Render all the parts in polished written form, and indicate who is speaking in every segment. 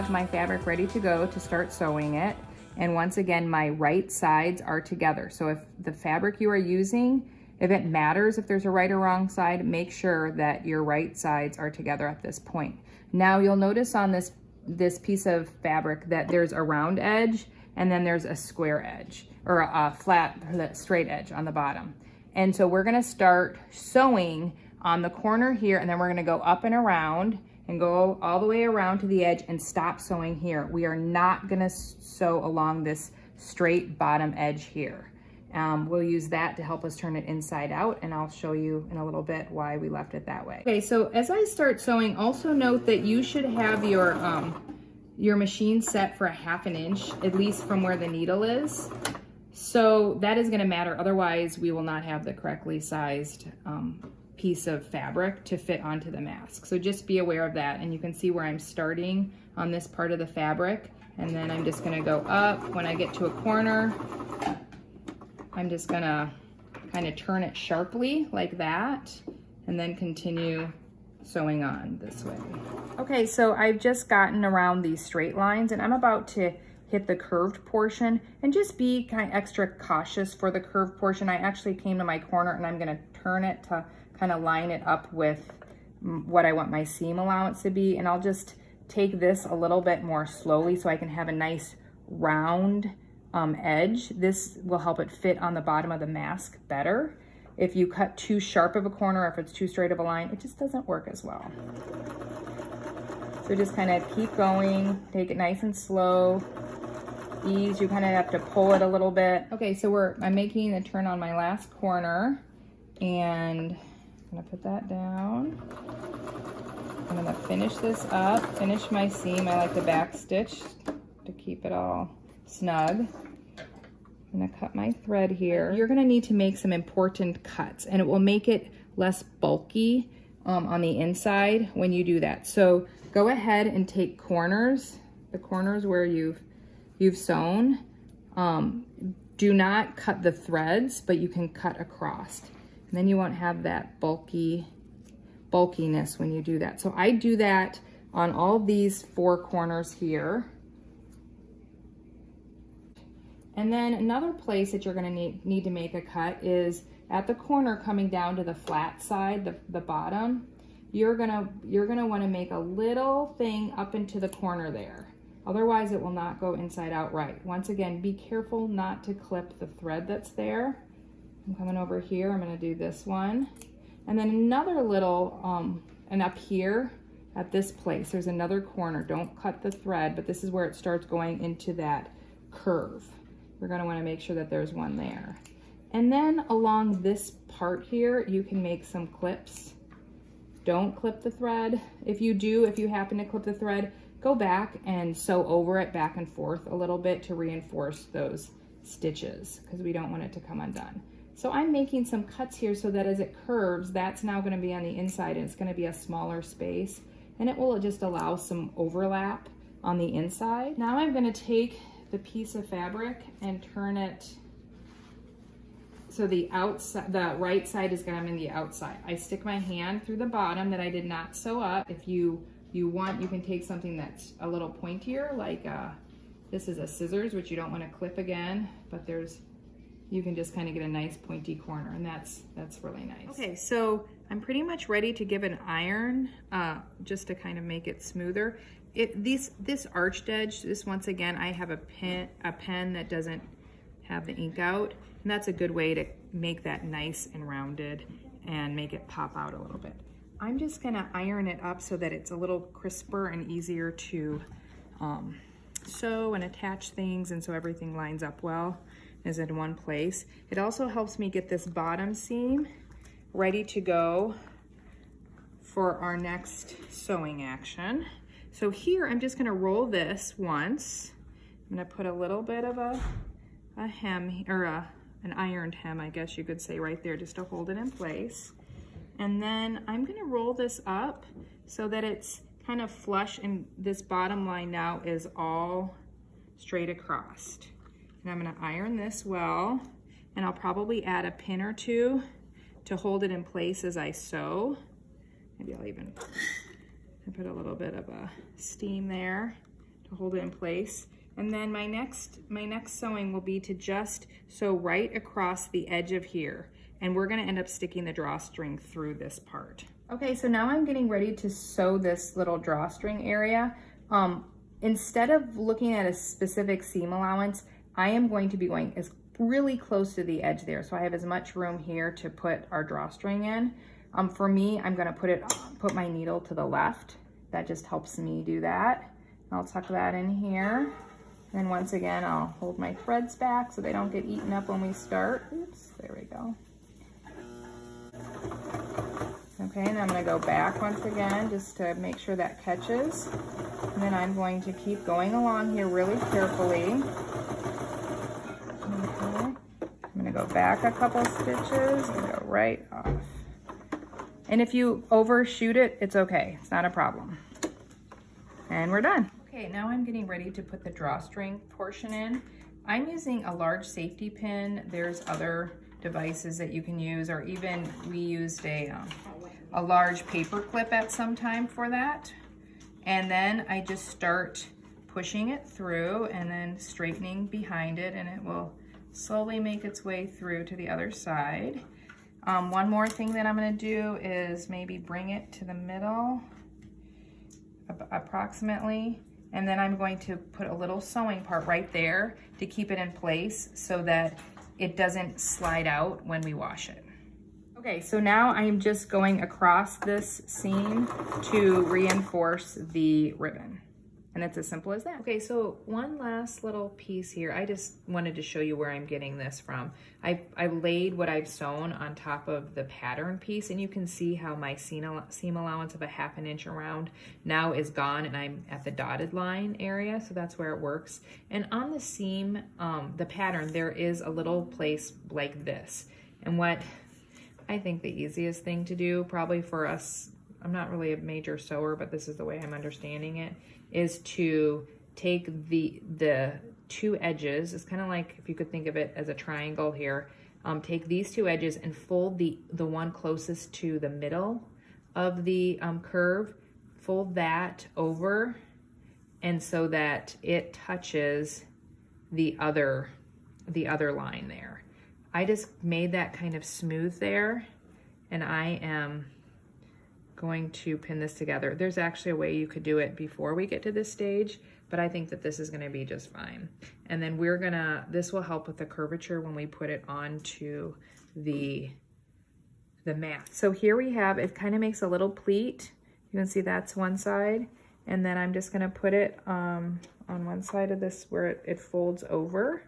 Speaker 1: have my fabric ready to go to start sewing it. And once again, my right sides are together. So if the fabric you are using, if it matters if there's a right or wrong side, make sure that your right sides are together at this point. Now you'll notice on this piece of fabric that there's a round edge and then there's a square edge, or a flat, straight edge on the bottom. And so we're gonna start sewing on the corner here, and then we're gonna go up and around and go all the way around to the edge and stop sewing here. We are not gonna sew along this straight bottom edge here. We'll use that to help us turn it inside out, and I'll show you in a little bit why we left it that way. Okay, so as I start sewing, also note that you should have your machine set for a 1/2 inch, at least from where the needle is. So that is gonna matter, otherwise we will not have the correctly sized piece of fabric to fit onto the mask. So just be aware of that, and you can see where I'm starting on this part of the fabric, and then I'm just gonna go up. When I get to a corner, I'm just gonna kind of turn it sharply like that, and then continue sewing on this way. Okay, so I've just gotten around these straight lines, and I'm about to hit the curved portion, and just be kind of extra cautious for the curved portion. I actually came to my corner, and I'm gonna turn it to kind of line it up with what I want my seam allowance to be, and I'll just take this a little bit more slowly so I can have a nice round edge. This will help it fit on the bottom of the mask better. If you cut too sharp of a corner, or if it's too straight of a line, it just doesn't work as well. So just kind of keep going, take it nice and slow. Ease, you kind of have to pull it a little bit. Okay, so I'm making the turn on my last corner, and I'm gonna put that down. I'm gonna finish this up, finish my seam. I like to back stitch to keep it all snug. I'm gonna cut my thread here. You're gonna need to make some important cuts, and it will make it less bulky on the inside when you do that. So go ahead and take corners, the corners where you've sewn. Do not cut the threads, but you can cut across. And then you won't have that bulkiness when you do that. So I do that on all these 4 corners here. And then another place that you're gonna need to make a cut is at the corner coming down to the flat side, the bottom. You're gonna wanna make a little thing up into the corner there. Otherwise it will not go inside out right. Once again, be careful not to clip the thread that's there. I'm coming over here, I'm gonna do this one. And then another little, and up here at this place, there's another corner. Don't cut the thread, but this is where it starts going into that curve. You're gonna wanna make sure that there's one there. And then along this part here, you can make some clips. Don't clip the thread. If you happen to clip the thread, go back and sew over it back and forth a little bit to reinforce those stitches, because we don't want it to come undone. So I'm making some cuts here so that as it curves, that's now gonna be on the inside, and it's gonna be a smaller space, and it will just allow some overlap on the inside. Now I'm gonna take the piece of fabric and turn it so the right side is gonna be the outside. I stick my hand through the bottom that I did not sew up. If you want, you can take something that's a little pointier, like this is a scissors, which you don't want to clip again, but you can just kind of get a nice pointy corner, and that's really nice. Okay, so I'm pretty much ready to give an iron just to kind of make it smoother. This arched edge, once again, I have a pen that doesn't have the ink out, and that's a good way to make that nice and rounded and make it pop out a little bit. I'm just gonna iron it up so that it's a little crisper and easier to sew and attach things, and so everything lines up well, is in one place. It also helps me get this bottom seam ready to go for our next sewing action. So here I'm just gonna roll this once. I'm gonna put a little bit of a hem, or an ironed hem, I guess you could say, right there, just to hold it in place. And then I'm gonna roll this up so that it's kind of flush, and this bottom line now is all straight across. And I'm gonna iron this well, and I'll probably add a pin or two to hold it in place as I sew. Maybe I'll even put a little bit of a steam there to hold it in place. And then my next sewing will be to just sew right across the edge of here. And we're gonna end up sticking the drawstring through this part. Okay, so now I'm getting ready to sew this little drawstring area. Instead of looking at a specific seam allowance, I am going to be going as really close to the edge there. So I have as much room here to put our drawstring in. For me, I'm gonna put my needle to the left. That just helps me do that. I'll tuck that in here. And once again, I'll hold my threads back so they don't get eaten up when we start. Oops, there we go. Okay, and I'm gonna go back once again just to make sure that catches. And then I'm going to keep going along here really carefully. Okay. I'm gonna go back a couple stitches and go right off. And if you overshoot it, it's okay, it's not a problem. And we're done. Okay, now I'm getting ready to put the drawstring portion in. I'm using a large safety pin. There's other devices that you can use, or even we used a large paper clip at some time for that. And then I just start pushing it through and then straightening behind it, and it will slowly make its way through to the other side. One more thing that I'm gonna do is maybe bring it to the middle, approximately, and then I'm going to put a little sewing part right there to keep it in place so that it doesn't slide out when we wash it. Okay, so now I am just going across this seam to reinforce the ribbon. And it's as simple as that. Okay, so one last little piece here. I just wanted to show you where I'm getting this from. I laid what I've sewn on top of the pattern piece, and you can see how my seam allowance of a ½ inch around now is gone, and I'm at the dotted line area, so that's where it works. And on the seam, the pattern, there is a little place like this. And what I think the easiest thing to do, probably for us, I'm not really a major sewer, but this is the way I'm understanding it, is to take the two edges. It's kind of like, if you could think of it as a triangle here, take these two edges and fold the one closest to the middle of the curve, fold that over, and so that it touches the other line there. I just made that kind of smooth there, and I am going to pin this together. There's actually a way you could do it before we get to this stage, but I think that this is gonna be just fine. And then this will help with the curvature when we put it onto the mat. So here we have, it kind of makes a little pleat. You can see that's one side. And then I'm just gonna put it on one side of this where it folds over.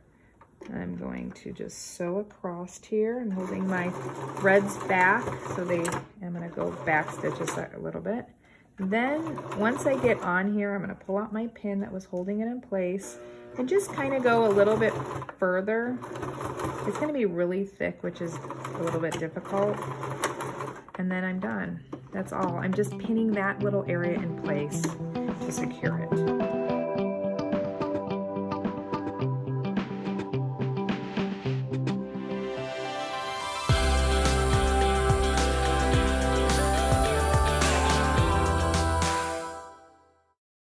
Speaker 1: I'm going to just sew across here. I'm holding my threads back, so I'm gonna go back stitches a little bit. Then once I get on here, I'm gonna pull out my pin that was holding it in place and just kind of go a little bit further. It's gonna be really thick, which is a little bit difficult. And then I'm done. That's all. I'm just pinning that little area in place to secure it.